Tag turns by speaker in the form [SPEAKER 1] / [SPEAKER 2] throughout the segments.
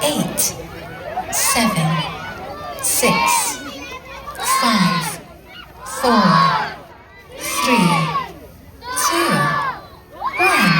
[SPEAKER 1] 8, 7, 6, 5, 4, 3, 2, 1.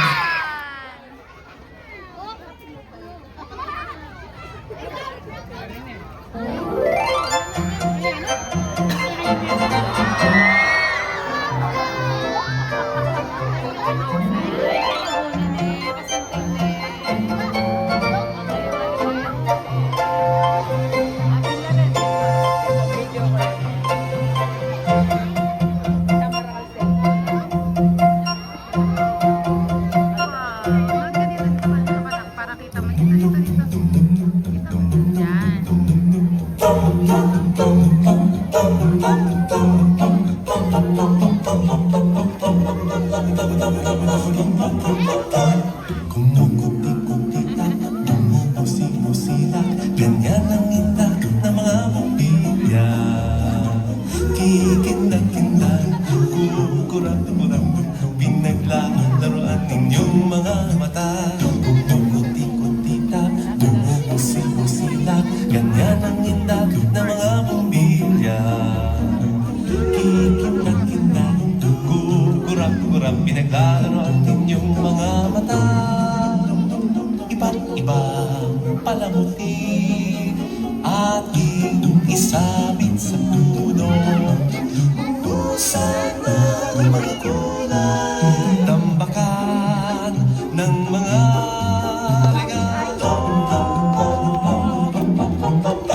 [SPEAKER 2] Kumukuti-kutita, bumubusi-busila, ganyan ang indak ng mga bombilya. Kikindag-kindag, kukurap-kurap, pinaglaruan ninyong mga mata. Kumukuti-kutita, bumubusi-busila, ganyan ang indak ng mga bombilya. Kikindag-kindag, kukurap-kurap, pinaglaruan ninyong mga mata. Iba't ibang palamuti ating isabit sa puno. Pusa